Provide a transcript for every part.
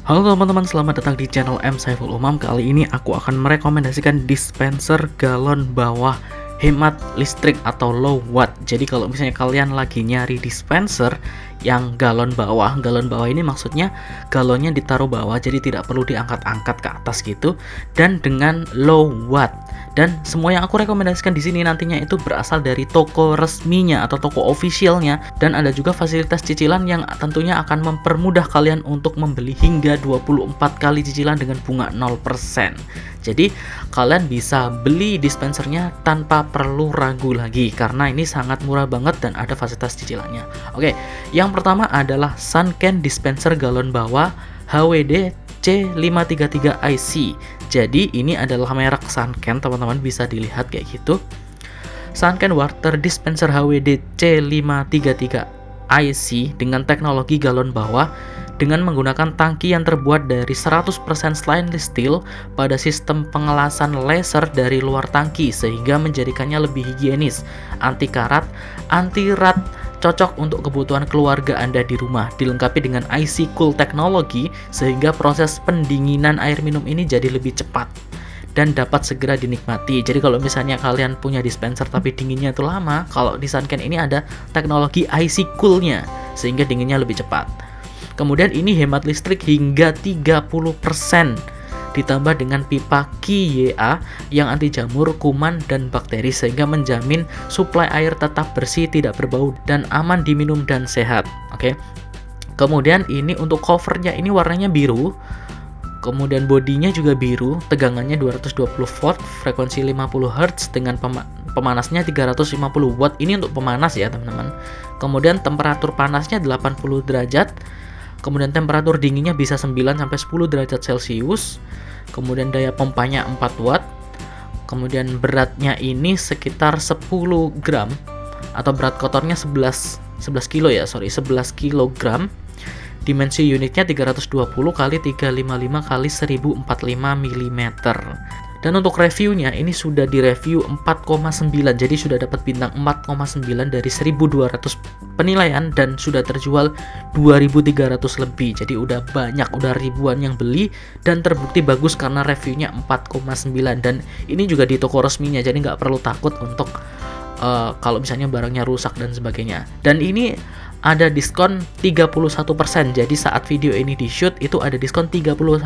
Halo teman-teman, selamat datang di channel M Saiful Umam. Kali ini aku akan merekomendasikan dispenser galon bawah hemat listrik atau low watt. Jadi kalau misalnya kalian lagi nyari dispenser yang galon bawah ini maksudnya galonnya ditaruh bawah, jadi tidak perlu diangkat-angkat ke atas gitu, dan dengan low watt. Dan semua yang aku rekomendasikan di sini nantinya itu berasal dari toko resminya atau toko officialnya, dan ada juga fasilitas cicilan yang tentunya akan mempermudah kalian untuk membeli hingga 24 kali cicilan dengan bunga 0%. Jadi kalian bisa beli dispensernya tanpa perlu ragu lagi karena ini sangat murah banget dan ada fasilitas cicilannya. Oke, yang pertama adalah Sunken dispenser galon bawah HWD C533IC. Jadi ini adalah merek Sunken, teman-teman bisa dilihat kayak gitu. Sunken Water Dispenser HWD C533IC dengan teknologi galon bawah dengan menggunakan tangki yang terbuat dari 100% stainless steel pada sistem pengelasan laser dari luar tangki sehingga menjadikannya lebih higienis, anti karat, anti rat, cocok untuk kebutuhan keluarga Anda di rumah, dilengkapi dengan IC Cool teknologi sehingga proses pendinginan air minum ini jadi lebih cepat dan dapat segera dinikmati. Jadi kalau misalnya kalian punya dispenser tapi dinginnya itu lama, kalau di Sunken ini ada teknologi IC Cool-nya sehingga dinginnya lebih cepat. Kemudian ini hemat listrik hingga 30%, ditambah dengan pipa QYA yang anti jamur, kuman, dan bakteri sehingga menjamin suplai air tetap bersih, tidak berbau, dan aman diminum dan sehat. Oke. Kemudian ini untuk covernya ini warnanya biru. Kemudian bodinya juga biru, tegangannya 220 volt, frekuensi 50 Hz dengan pemanasnya 350 watt. Ini untuk pemanas ya, teman-teman. Kemudian temperatur panasnya 80 derajat. Kemudian temperatur dinginnya bisa 9-10 derajat Celcius. Kemudian daya pompanya 4 watt. Kemudian beratnya ini sekitar 10 gram atau berat kotornya 11 kilo ya, 11 kilogram. Dimensi unitnya 320 kali 355 kali 1045 mm. Dan untuk reviewnya ini sudah direview 4,9, jadi sudah dapat bintang 4,9 dari 1.200 penilaian dan sudah terjual 2.300 lebih. Jadi udah banyak, udah ribuan yang beli dan terbukti bagus karena reviewnya 4,9, dan ini juga di toko resminya, jadi nggak perlu takut untuk kalau misalnya barangnya rusak dan sebagainya. Dan ini ada diskon 31%. Jadi saat video ini di shoot itu ada diskon 31%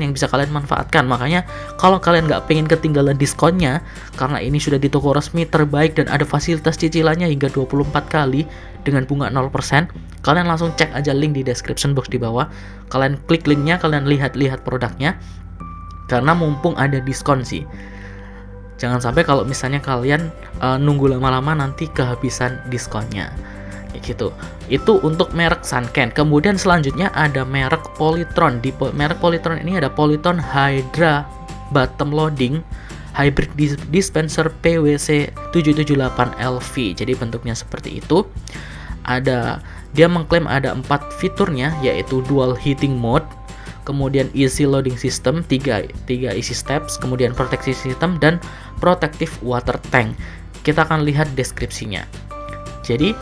yang bisa kalian manfaatkan. Makanya kalau kalian nggak pengen ketinggalan diskonnya, karena ini sudah di toko resmi terbaik dan ada fasilitas cicilannya hingga 24 kali dengan bunga 0%, kalian langsung cek aja link di description box di bawah. Kalian klik linknya, kalian lihat produknya, karena mumpung ada diskon sih. Jangan sampai kalau misalnya kalian nunggu lama-lama nanti kehabisan diskonnya. Gitu. Itu untuk merek Sunken. Kemudian selanjutnya ada merek Polytron. Di merek Polytron ini ada Polytron Hydra Bottom Loading Hybrid Dispenser PWC 778 LV. Jadi bentuknya seperti itu. Dia mengklaim ada 4 fiturnya, yaitu dual heating mode, kemudian easy loading system, 3 easy steps, kemudian proteksi system, dan protective water tank. Kita akan lihat deskripsinya. Jadi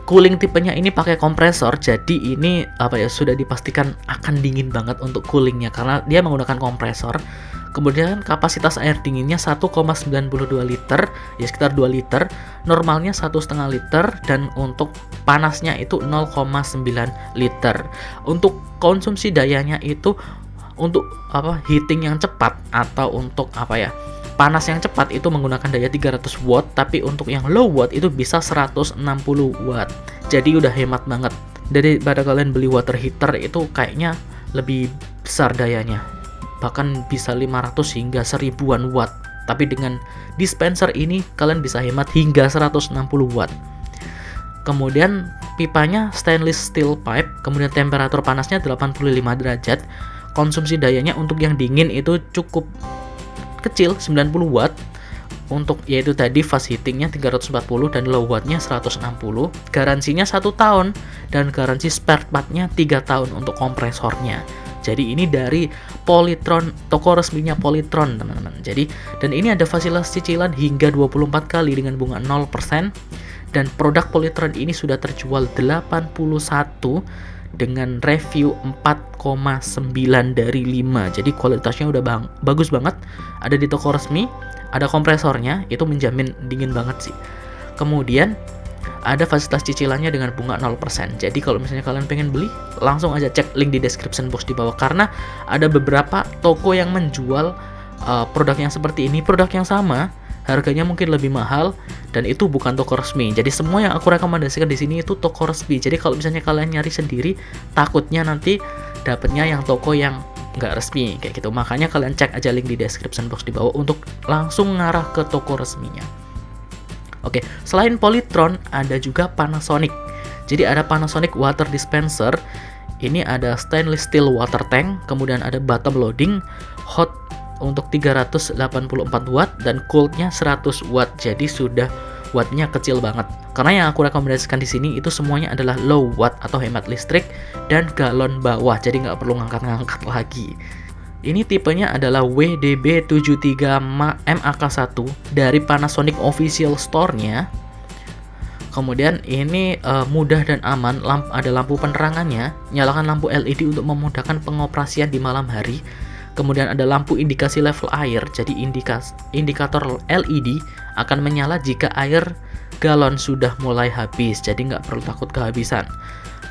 cooling tipenya ini pakai kompresor, jadi ini sudah dipastikan akan dingin banget untuk coolingnya karena dia menggunakan kompresor. Kemudian kapasitas air dinginnya 1,92 liter, ya sekitar 2 liter. Normalnya 1,5 liter, dan untuk panasnya itu 0,9 liter. Untuk konsumsi dayanya itu untuk heating yang cepat atau untuk panas yang cepat itu menggunakan daya 300 watt, tapi untuk yang low watt itu bisa 160 watt. Jadi udah hemat banget. Daripada kalian beli water heater itu kayaknya lebih besar dayanya. Bahkan bisa 500 hingga 1000-an watt. Tapi dengan dispenser ini kalian bisa hemat hingga 160 watt. Kemudian pipanya stainless steel pipe, kemudian temperatur panasnya 85 derajat. Konsumsi dayanya untuk yang dingin itu cukup kecil, 90 watt, untuk yaitu tadi fast heatingnya 340 dan low wattnya 160. Garansinya 1 tahun dan garansi spare partnya 3 tahun untuk kompresornya. Jadi ini dari Polytron, toko resminya Polytron, teman-teman. Jadi dan ini ada fasilitas cicilan hingga 24 kali dengan bunga 0%, dan produk Polytron ini sudah terjual 81 dengan review 4,9 dari 5. Jadi kualitasnya udah bagus banget. Ada di toko resmi, ada kompresornya, itu menjamin dingin banget sih. Kemudian ada fasilitas cicilannya dengan bunga 0%. Jadi kalau misalnya kalian pengen beli, langsung aja cek link di description box di bawah, karena ada beberapa toko yang menjual produk yang seperti ini, produk yang sama, harganya mungkin lebih mahal, dan itu bukan toko resmi. Jadi semua yang aku rekomendasikan di sini itu toko resmi. Jadi kalau misalnya kalian nyari sendiri, takutnya nanti dapetnya yang toko yang nggak resmi kayak gitu. Makanya kalian cek aja link di description box di bawah untuk langsung ngarah ke toko resminya. Oke, selain Polytron ada juga Panasonic. Jadi ada Panasonic water dispenser. Ini ada stainless steel water tank, kemudian ada bottom loading, hot untuk 384 watt dan coldnya 100 watt. Jadi sudah wattnya kecil banget. Karena yang aku rekomendasikan di sini itu semuanya adalah low watt atau hemat listrik dan galon bawah. Jadi nggak perlu ngangkat-ngangkat lagi. Ini tipenya adalah WDB73 MAK1 dari Panasonic official store-nya. Kemudian ini mudah dan aman, ada lampu penerangannya, nyalakan lampu LED untuk memudahkan pengoperasian di malam hari. Kemudian ada lampu indikasi level air, jadi indikator LED akan menyala jika air galon sudah mulai habis, jadi nggak perlu takut kehabisan.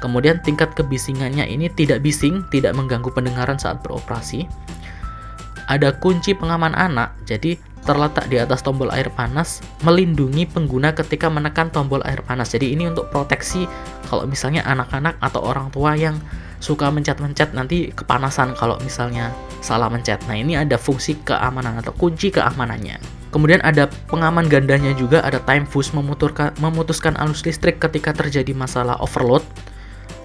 Kemudian tingkat kebisingannya ini tidak bising, tidak mengganggu pendengaran saat beroperasi. Ada kunci pengaman anak, jadi terletak di atas tombol air panas, melindungi pengguna ketika menekan tombol air panas. Jadi ini untuk proteksi kalau misalnya anak-anak atau orang tua yang suka mencet-mencet nanti kepanasan kalau misalnya salah mencet. Nah, ini ada fungsi keamanan atau kunci keamanannya. Kemudian ada pengaman gandanya juga, ada time fuse memutuskan arus listrik ketika terjadi masalah overload.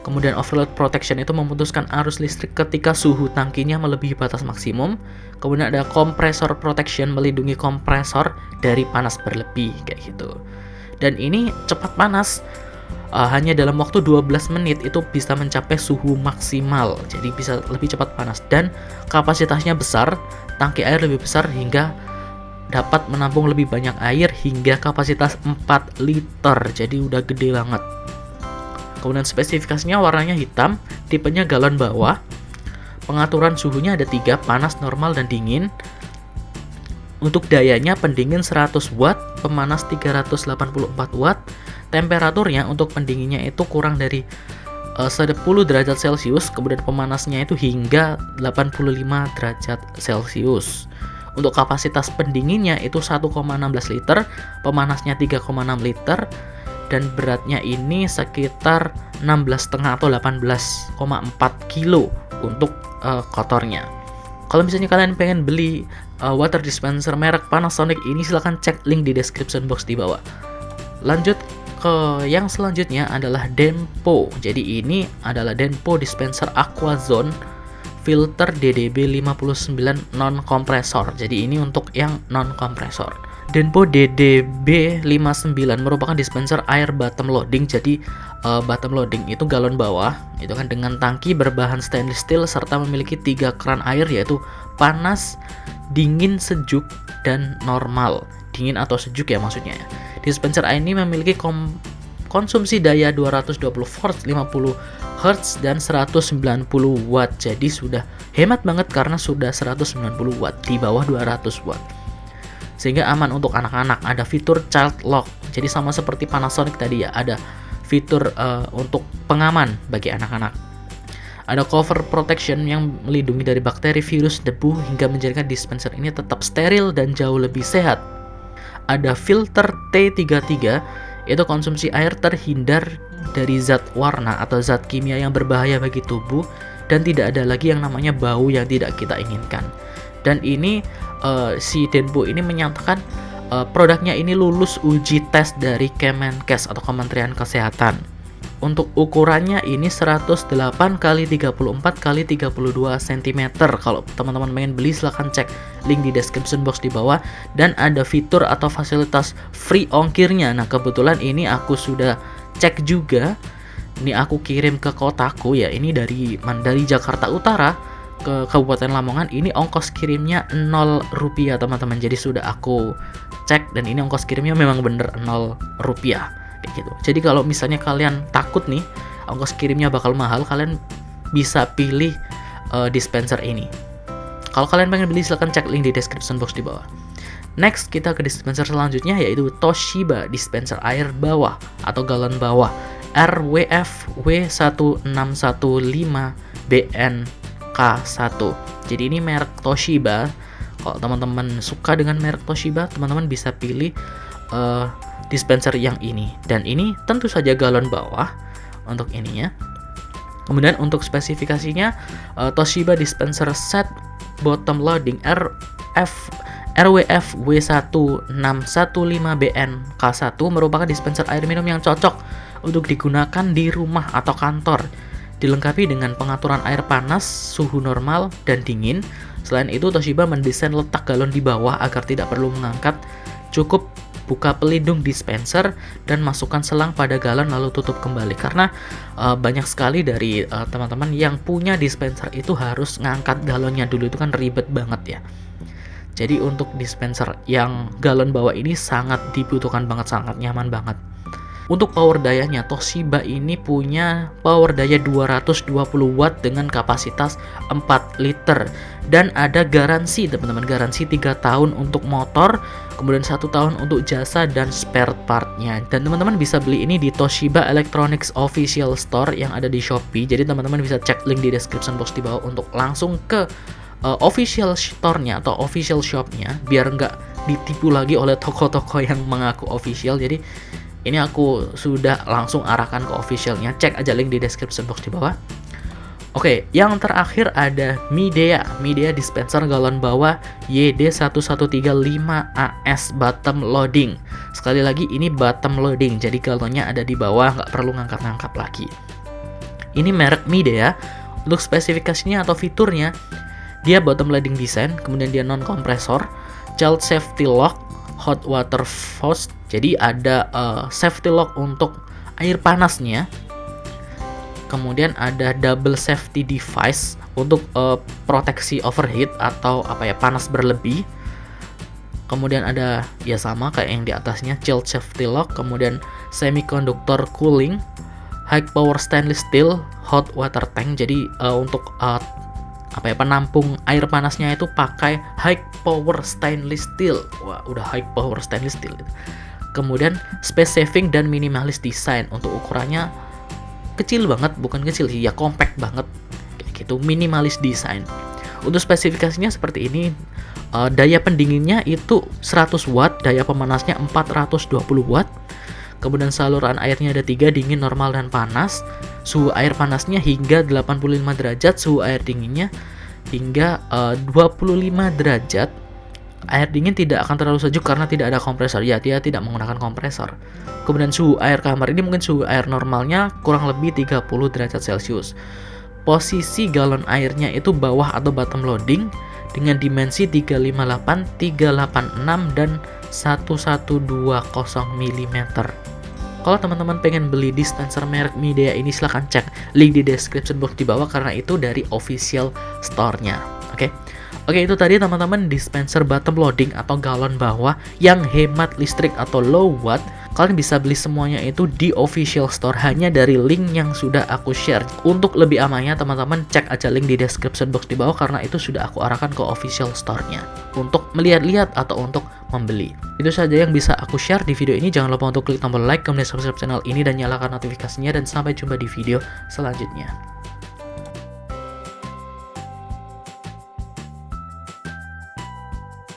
Kemudian overload protection itu memutuskan arus listrik ketika suhu tangkinya melebihi batas maksimum. Kemudian ada compressor protection, melindungi kompresor dari panas berlebih kayak gitu. Dan ini cepat panas. Hanya dalam waktu 12 menit itu bisa mencapai suhu maksimal, jadi bisa lebih cepat panas, dan kapasitasnya besar, tangki air lebih besar hingga dapat menampung lebih banyak air hingga kapasitas 4 liter, jadi udah gede banget. Kemudian spesifikasinya warnanya hitam, tipenya galon bawah, pengaturan suhunya ada 3, panas, normal, dan dingin. Untuk dayanya pendingin 100 watt, pemanas 384 watt. Temperaturnya untuk pendinginnya itu kurang dari 10 derajat Celcius, kemudian pemanasnya itu hingga 85 derajat Celcius. Untuk kapasitas pendinginnya itu 1,16 liter, pemanasnya 3,6 liter, dan beratnya ini sekitar 16,5 atau 18,4 kilo untuk kotornya. Kalau misalnya kalian pengen beli water dispenser merek Panasonic ini, silahkan cek link di description box di bawah. Lanjut ke yang selanjutnya adalah Denpo. Jadi ini adalah Denpo dispenser Aquazone filter DDB 59 non kompresor. Jadi ini untuk yang non kompresor. Denpo DDB 59 merupakan dispenser air bottom loading. Jadi bottom loading itu galon bawah, itu kan dengan tangki berbahan stainless steel serta memiliki 3 keran air, yaitu panas, dingin, sejuk, dan normal. Dingin atau sejuk ya maksudnya. Dispenser ini memiliki konsumsi daya 220 volts, 50 Hz, dan 190 watt. Jadi sudah hemat banget karena sudah 190 watt, di bawah 200 watt. Sehingga aman untuk anak-anak. Ada fitur child lock. Jadi sama seperti Panasonic tadi ya, ada fitur untuk pengaman bagi anak-anak. Ada cover protection yang melindungi dari bakteri, virus, debu hingga menjadikan dispenser ini tetap steril dan jauh lebih sehat. Ada filter T33, itu konsumsi air terhindar dari zat warna atau zat kimia yang berbahaya bagi tubuh, dan tidak ada lagi yang namanya bau yang tidak kita inginkan. Dan ini si Denpo ini menyatakan produknya ini lulus uji tes dari Kemenkes atau Kementerian Kesehatan. Untuk ukurannya ini 108 x 34 x 32 cm. Kalau teman-teman pengen beli silahkan cek link di description box di bawah. Dan ada fitur atau fasilitas free ongkirnya. Nah kebetulan ini aku sudah cek juga. Ini aku kirim ke kotaku ya. Ini dari Jakarta Utara ke Kabupaten Lamongan. Ini ongkos kirimnya 0 rupiah teman-teman. Jadi sudah aku cek dan ini ongkos kirimnya memang bener 0 rupiah. Kayak gitu. Jadi kalau misalnya kalian takut nih ongkos kirimnya bakal mahal, kalian bisa pilih dispenser ini. Kalau kalian pengen beli silahkan cek link di description box di bawah. Next kita ke dispenser selanjutnya yaitu Toshiba dispenser air bawah atau galon bawah RWF W1615BNK1. Jadi ini merek Toshiba. Kalau teman-teman suka dengan merek Toshiba, teman-teman bisa pilih dispenser yang ini. Dan ini tentu saja galon bawah untuk ininya. Kemudian untuk spesifikasinya Toshiba dispenser set bottom loading RWF W1615BNK1 merupakan dispenser air minum yang cocok untuk digunakan di rumah atau kantor. Dilengkapi dengan pengaturan air panas, suhu normal, dan dingin. Selain itu, Toshiba mendesain letak galon di bawah agar tidak perlu mengangkat. Cukup buka pelindung dispenser dan masukkan selang pada galon lalu tutup kembali. Karena banyak sekali dari teman-teman yang punya dispenser itu harus ngangkat galonnya dulu, itu kan ribet banget ya. Jadi untuk dispenser yang galon bawah ini sangat dibutuhkan banget, sangat nyaman banget. Untuk power dayanya, Toshiba ini punya power daya 220 watt dengan kapasitas 4 liter. Dan ada garansi teman-teman, garansi 3 tahun untuk motor, kemudian 1 tahun untuk jasa dan spare partnya. Dan teman-teman bisa beli ini di Toshiba Electronics Official Store yang ada di Shopee. Jadi teman-teman bisa cek link di description box di bawah untuk langsung ke official store-nya atau official shop-nya, biar nggak ditipu lagi oleh toko-toko yang mengaku official. Jadi ini aku sudah langsung arahkan ke officialnya, cek aja link di description box di bawah. Oke, yang terakhir ada Midea dispenser galon bawah YD1135AS bottom loading. Sekali lagi ini bottom loading, jadi galonnya ada di bawah, nggak perlu ngangkat-ngangkat lagi. Ini merek Midea. Untuk spesifikasinya atau fiturnya, dia bottom loading design, kemudian dia non kompresor, child safety lock, hot water faucet. Jadi ada safety lock untuk air panasnya. Kemudian ada double safety device untuk proteksi overheat atau panas berlebih. Kemudian ada ya sama kayak yang di atasnya, child safety lock, kemudian semiconductor cooling, high power stainless steel, hot water tank. Jadi untuk penampung air panasnya itu pakai high power stainless steel. Wah, udah high power stainless steel. Kemudian space saving dan minimalis design. Untuk ukurannya kecil banget, bukan kecil sih, ya compact banget kayak gitu, minimalis design. Untuk spesifikasinya seperti ini. Daya pendinginnya itu 100 watt, daya pemanasnya 420 watt. Kemudian saluran airnya ada 3, dingin, normal, dan panas. Suhu air panasnya hingga 85 derajat, suhu air dinginnya hingga 25 derajat. Air dingin tidak akan terlalu sejuk karena tidak ada kompresor. Ya, dia tidak menggunakan kompresor. Kemudian suhu air kamar ini mungkin suhu air normalnya kurang lebih 30 derajat Celcius. Posisi galon airnya itu bawah atau bottom loading dengan dimensi 358, 386, dan 1120 mm. Kalau teman-teman pengen beli dispenser merek Midea ini, silahkan cek link di description box di bawah karena itu dari official store-nya. Oke, itu tadi teman-teman dispenser bottom loading atau galon bawah yang hemat listrik atau low watt. Kalian bisa beli semuanya itu di official store hanya dari link yang sudah aku share. Untuk lebih amannya teman-teman cek aja link di description box di bawah karena itu sudah aku arahkan ke official store-nya untuk melihat-lihat atau untuk membeli. Itu saja yang bisa aku share di video ini. Jangan lupa untuk klik tombol like, kemudian subscribe channel ini dan nyalakan notifikasinya, dan sampai jumpa di video selanjutnya.